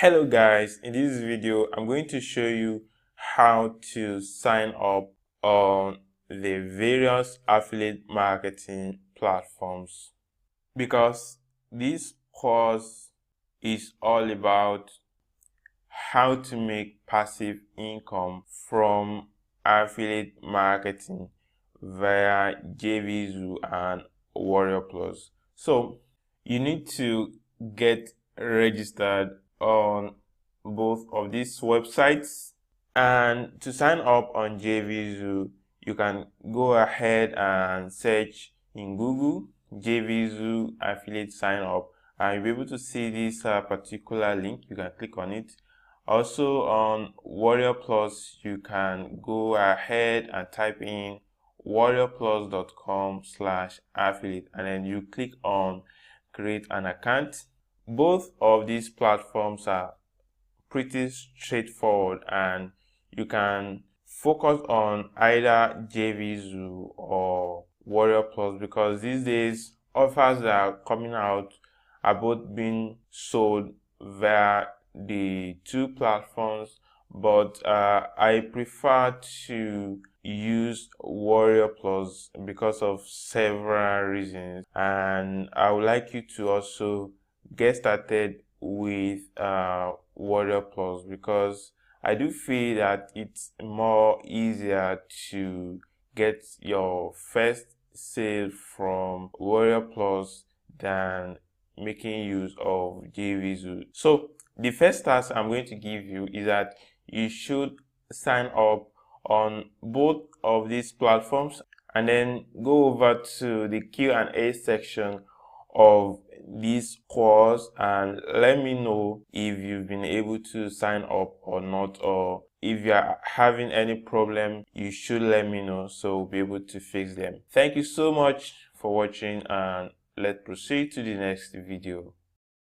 Hello guys, in this video I'm going to show you how to sign up on the various affiliate marketing platforms, because this course is all about how to make passive income from affiliate marketing via JVZoo and WarriorPlus. So you need to get registered on both of these websites, and to sign up on JVZoo you can go ahead and search in Google JVZoo affiliate sign up, and you'll be able to see this particular link. You can click on it. Also on WarriorPlus you can go ahead and type in warriorplus.com/affiliate, and then you click on create an account. Both of these platforms are pretty straightforward, and you can focus on either JVZoo or WarriorPlus, because these days offers that are coming out are both being sold via the two platforms, but I prefer to use WarriorPlus because of several reasons, and I would like you to also get started with WarriorPlus, because I do feel that it's more easier to get your first sale from WarriorPlus than making use of JVZoo. So the first task I'm going to give you is that you should sign up on both of these platforms, and then go over to the Q&A section of this course and let me know if you've been able to sign up or not, or if you're having any problem you should let me know so we'll be able to fix them. Thank you so much for watching, and let's proceed to the next video.